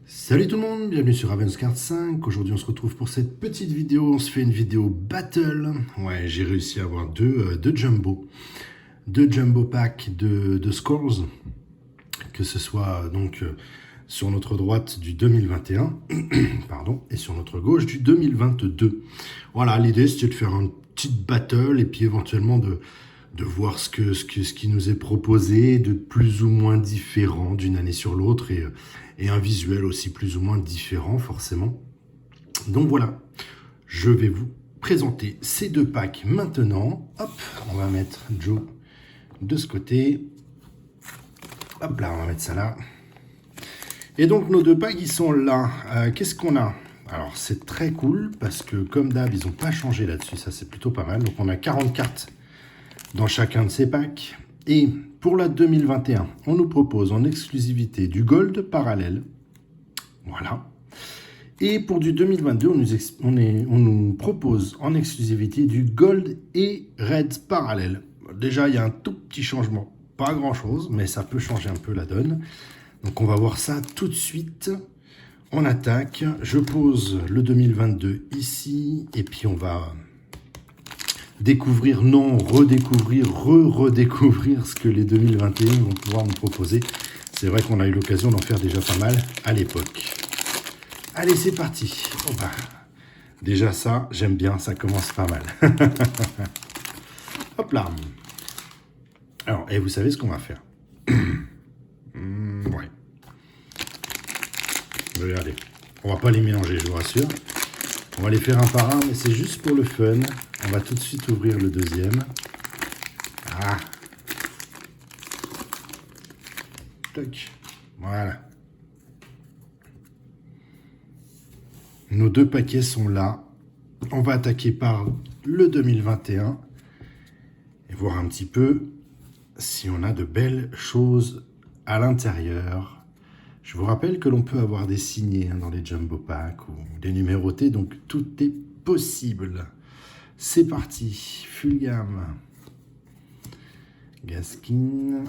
Salut tout le monde, bienvenue sur Ravenscard 5. Aujourd'hui on se retrouve pour cette petite vidéo, on se fait une vidéo battle. Ouais, j'ai réussi à avoir deux jumbo packs de scores, que ce soit donc sur notre droite du 2021, pardon, et sur notre gauche du 2022. Voilà, l'idée c'était de faire une petite battle et puis éventuellement de voir ce qui nous est proposé de plus ou moins différent d'une année sur l'autre et un visuel aussi plus ou moins différent forcément. Donc voilà, je vais vous présenter ces deux packs maintenant. Hop, on va mettre Joe de ce côté. Hop là, on va mettre ça là. Et donc nos deux packs ils sont là. Qu'est-ce qu'on a? Alors c'est très cool parce que comme d'hab ils n'ont pas changé là-dessus, ça c'est plutôt pas mal. Donc on a 40 cartes dans chacun de ces packs. Et pour la 2021, on nous propose en exclusivité du Gold parallèle. Voilà. Et pour du 2022, on nous propose en exclusivité du Gold et Red parallèle. Déjà, il y a un tout petit changement. Pas grand-chose, mais ça peut changer un peu la donne. Donc on va voir ça tout de suite. On attaque. Je pose le 2022 ici. Et puis on va découvrir, non, redécouvrir, redécouvrir ce que les 2021 vont pouvoir nous proposer. C'est vrai qu'on a eu l'occasion d'en faire déjà pas mal à l'époque. Allez, c'est parti. Oh bah, déjà ça, j'aime bien, ça commence pas mal. Hop là. Alors, et vous savez ce qu'on va faire? Ouais. Regardez, on va pas les mélanger, je vous rassure. On va les faire un par un, mais c'est juste pour le fun. On va tout de suite ouvrir le deuxième. Ah. Toc. Voilà. Nos deux paquets sont là. On va attaquer par le 2021 et voir un petit peu si on a de belles choses à l'intérieur. Je vous rappelle que l'on peut avoir des signés dans les jumbo packs ou des numérotés, donc tout est possible. C'est parti. Fulgham, Gaskin,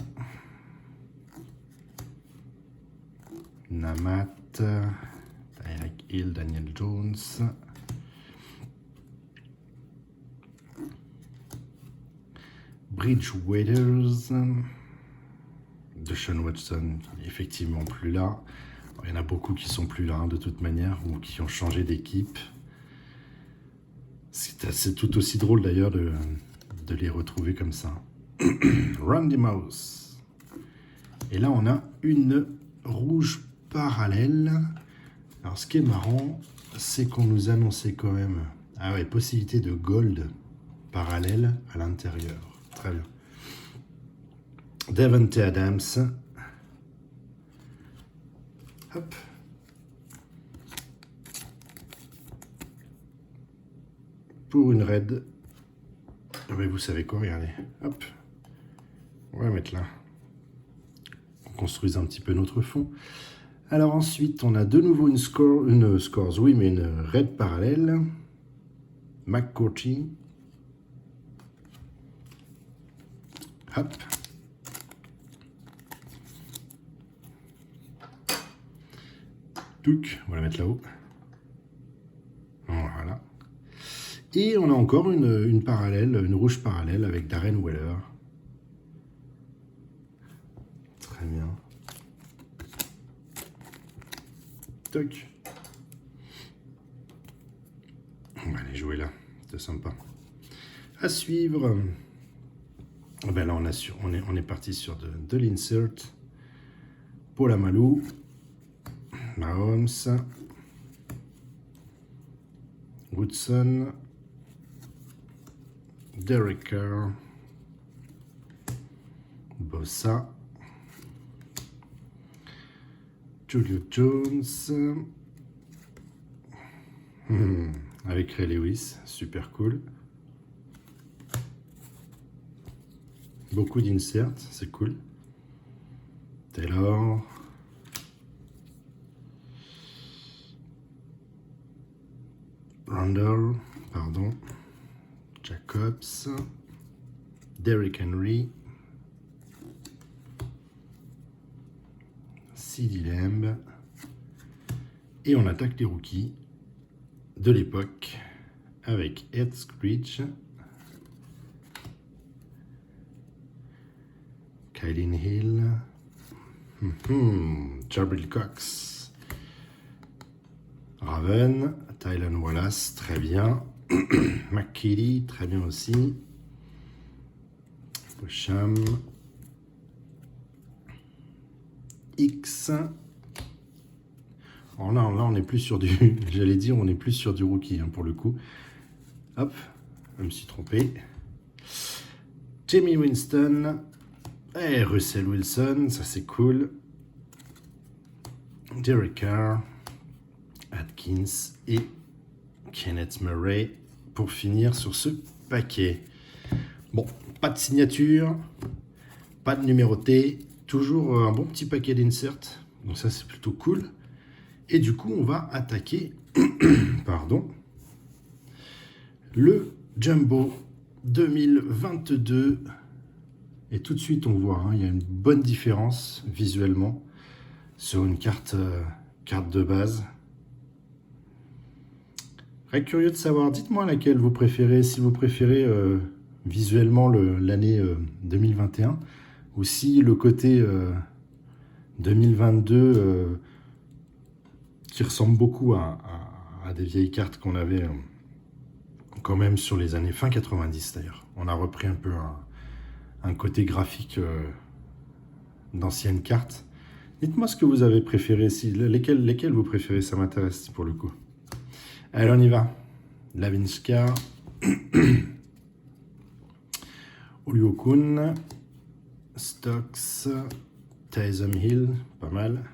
Namat, Tyreek Hill, Daniel Jones, Bridgewater, Deshaun Watson, effectivement plus là. Il y en a beaucoup qui sont plus là de toute manière ou qui ont changé d'équipe. C'est tout aussi drôle d'ailleurs de les retrouver comme ça. Randy Mouse. Et là on a une rouge parallèle. Alors ce qui est marrant, c'est qu'on nous annonçait quand même possibilité de gold parallèle à l'intérieur. Très bien. Davante Adams. Hop. Pour une raid. Mais vous savez quoi, regardez. Hop. On va mettre là. On construise un petit peu notre fond. Alors ensuite, on a de nouveau une raid parallèle. McCourty. Hop. Touc, on va la mettre là-haut. Voilà. Et on a encore une parallèle, une rouge parallèle avec Darren Waller. Très bien. Toc. On va aller jouer là, c'est sympa. À suivre. Ben là, on est parti sur de l'insert. Paul Amalou. Mahomes. Woodson. Derek Carr. Bossa. Julio Jones. Avec Ray Lewis, super cool. Beaucoup d'inserts, c'est cool. Taylor. Randall, pardon. Jacobs. Derrick Henry. CeeDee Lamb. Et on attaque les rookies de l'époque avec Ed Screech, Kylin Hill, Jabril Cox, Raven, Tylan Wallace, très bien. McKitty, très bien aussi. Pocham, X. Alors là, on est plus sur du, j'allais dire, on est plus sur du rookie hein, pour le coup. Hop, je me suis trompé. Jamie Winston et Russell Wilson, ça c'est cool. Derek Carr, Atkins et Kenneth Murray pour finir sur ce paquet. Bon, pas de signature, pas de numéroté, toujours un bon petit paquet d'insert, donc ça c'est plutôt cool. Et du coup, on va attaquer pardon, le Jumbo 2022. Et tout de suite, on voit, hein, il y a une bonne différence visuellement sur une carte de base. Très curieux de savoir, dites-moi laquelle vous préférez, si vous préférez visuellement l'année 2021 ou si le côté 2022 qui ressemble beaucoup à des vieilles cartes qu'on avait quand même sur les années fin 90 d'ailleurs. On a repris un peu un côté graphique d'anciennes cartes. Dites-moi ce que vous avez préféré, lesquels vous préférez, ça m'intéresse pour le coup. Allez, on y va. Lavinska, Oliokun, Stokes, Taysom Hill, pas mal.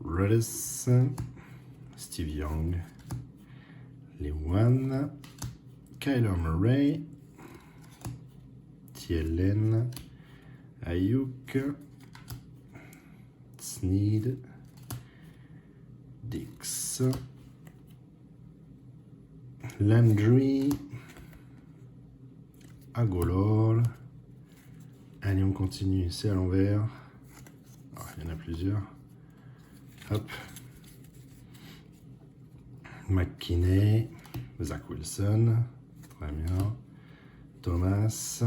Redis, Steve Young, Lewan, Kyler Murray, TLN, Ayuk, Snead, Dix, Landry, Agolor. Allez, on continue, c'est à l'envers. Oh, il y en a plusieurs. Hop. McKinney, Zach Wilson, très bien. Thomas.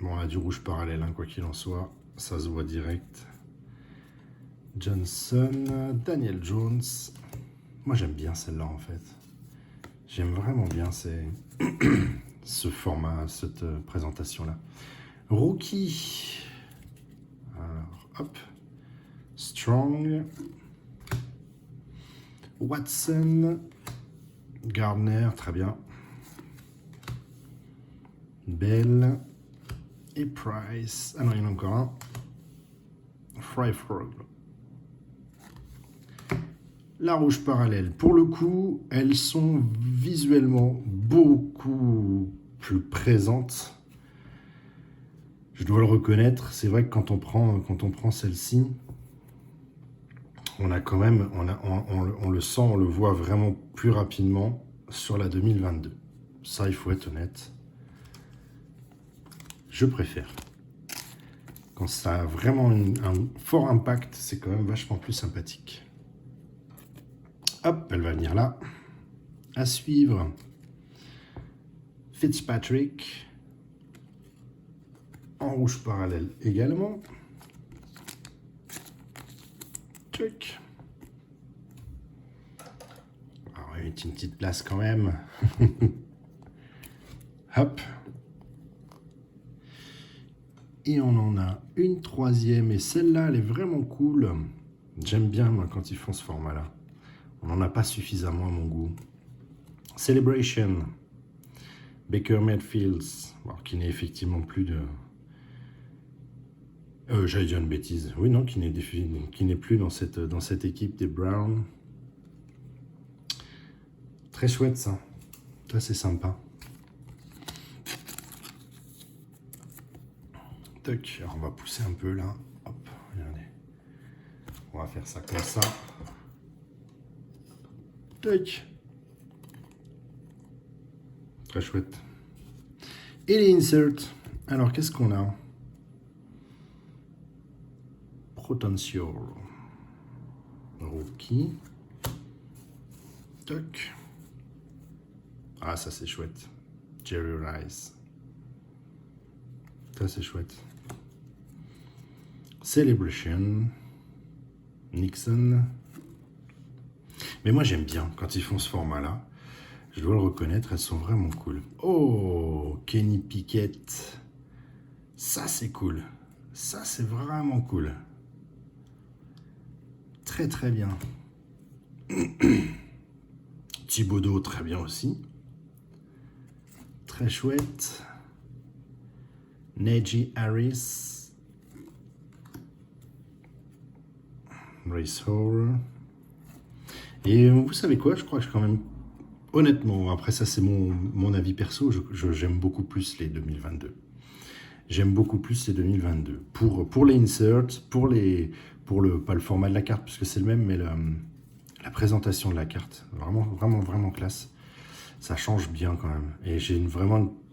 Bon, on a du rouge parallèle, hein, quoi qu'il en soit. Ça se voit direct. Johnson, Daniel Jones. Moi, j'aime bien celle-là, en fait. J'aime vraiment bien ce format, cette présentation-là. Rookie. Alors, hop. Strong. Watson. Gardner, très bien. Bell. Et Price. Ah non, il y en a encore un. Fryfrog. La rouge parallèle. Pour le coup, elles sont visuellement beaucoup plus présentes. Je dois le reconnaître. C'est vrai que quand on prend celle-ci, on a quand même, on le sent, on le voit vraiment plus rapidement sur la 2022. Ça, il faut être honnête. Je préfère. Quand ça a vraiment un fort impact, c'est quand même vachement plus sympathique. Hop, elle va venir là. À suivre, Fitzpatrick. En rouge parallèle également. Check. Alors, une petite place quand même. Hop. Et on en a une troisième. Et celle-là, elle est vraiment cool. J'aime bien, moi, quand ils font ce format-là. On n'en a pas suffisamment à mon goût. Celebration. Baker Mayfield. Alors, qui n'est effectivement plus de... j'allais dire une bêtise. Oui, non, qui n'est plus dans cette équipe des Browns. Très chouette, ça. Ça, c'est sympa. Tac. Alors, on va pousser un peu, là. Hop, regardez. On va faire ça comme ça. Tac. Très chouette. Et les inserts. Alors, qu'est-ce qu'on a? Potential. Rookie. Toc. Ah, ça c'est chouette. Jerry Rice. Ça c'est chouette. Celebration. Nixon. Mais moi j'aime bien quand ils font ce format-là. Je dois le reconnaître, elles sont vraiment cool. Oh, Kenny Pickett. Ça c'est cool. Ça c'est vraiment cool. Très très bien. Thibodeau, très bien aussi. Très chouette. Najee Harris. Race Hall. Et vous savez quoi, je crois que je quand même... Honnêtement, après ça c'est mon avis perso, j'aime beaucoup plus les 2022. J'aime beaucoup plus les 2022. Pour les inserts, pas le format de la carte, puisque c'est le même, mais la présentation de la carte. Vraiment, vraiment, vraiment classe. Ça change bien quand même. Et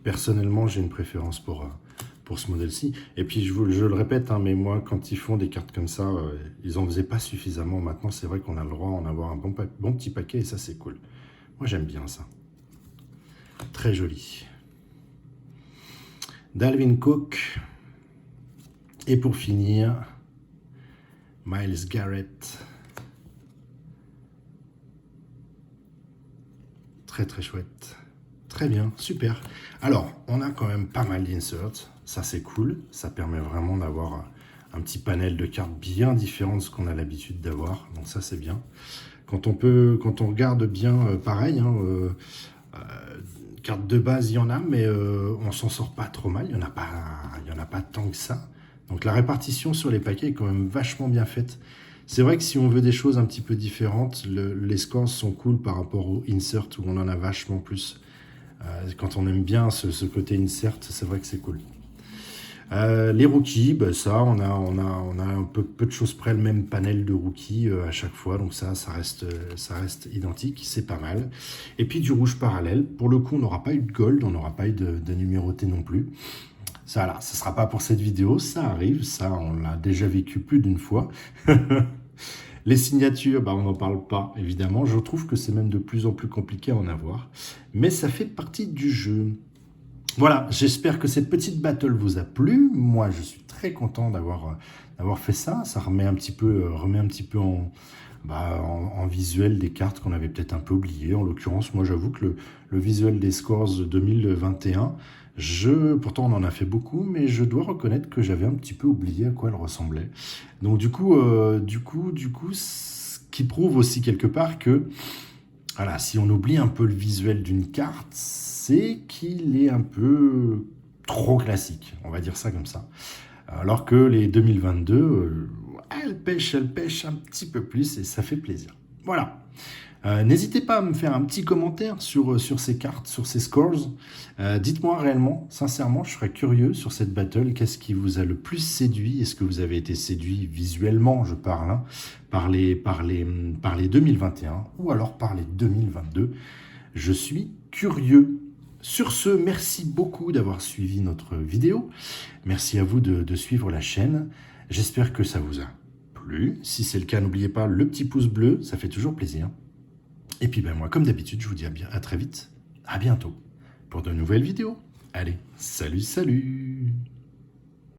personnellement, j'ai une préférence pour ce modèle-ci. Et puis, je le répète, hein, mais moi, quand ils font des cartes comme ça, ils n'en faisaient pas suffisamment. Maintenant, c'est vrai qu'on a le droit d'en avoir un bon petit paquet, et ça, c'est cool. Moi, j'aime bien ça. Très joli. Dalvin Cook. Et pour finir, Myles Garrett. Très, très chouette. Très bien, super. Alors, on a quand même pas mal d'inserts. Ça, c'est cool. Ça permet vraiment d'avoir un petit panel de cartes bien différent de ce qu'on a l'habitude d'avoir. Donc ça, c'est bien. Quand on regarde bien, pareil, hein, cartes de base, il y en a, mais on s'en sort pas trop mal. Il y en a pas tant que ça. Donc la répartition sur les paquets est quand même vachement bien faite. C'est vrai que si on veut des choses un petit peu différentes, les scores sont cool par rapport au insert où on en a vachement plus. Quand on aime bien ce côté insert, c'est vrai que c'est cool. Les rookies, bah ça, on a un peu de choses près le même panel de rookies à chaque fois, donc ça reste identique, c'est pas mal. Et puis du rouge parallèle, pour le coup on n'aura pas eu de gold, on n'aura pas eu de numéroté non plus. Ça là, ce sera pas pour cette vidéo, ça arrive, ça on l'a déjà vécu plus d'une fois. Les signatures, bah on n'en parle pas, évidemment. Je trouve que c'est même de plus en plus compliqué à en avoir, mais ça fait partie du jeu. Voilà, j'espère que cette petite battle vous a plu. Moi, je suis très content d'avoir fait ça. Ça remet un petit peu en visuel des cartes qu'on avait peut-être un peu oubliées. En l'occurrence, moi, j'avoue que le visuel des scores 2021, pourtant on en a fait beaucoup, mais je dois reconnaître que j'avais un petit peu oublié à quoi elle ressemblait. Donc du coup, ce qui prouve aussi quelque part que voilà, si on oublie un peu le visuel d'une carte, c'est qu'il est un peu trop classique, on va dire ça comme ça. Alors que les 2022, elles pêchent un petit peu plus et ça fait plaisir. Voilà. N'hésitez pas à me faire un petit commentaire sur ces cartes, sur ces scores. Dites-moi réellement, sincèrement, je serais curieux sur cette battle. Qu'est-ce qui vous a le plus séduit? Est-ce que vous avez été séduit visuellement, je parle, hein, par les 2021 ou alors par les 2022? Je suis curieux. Sur ce, merci beaucoup d'avoir suivi notre vidéo. Merci à vous de suivre la chaîne. J'espère que ça vous a plu. Si c'est le cas, n'oubliez pas le petit pouce bleu, ça fait toujours plaisir. Et puis moi, comme d'habitude, je vous dis à très vite, à bientôt, pour de nouvelles vidéos. Allez, salut, salut!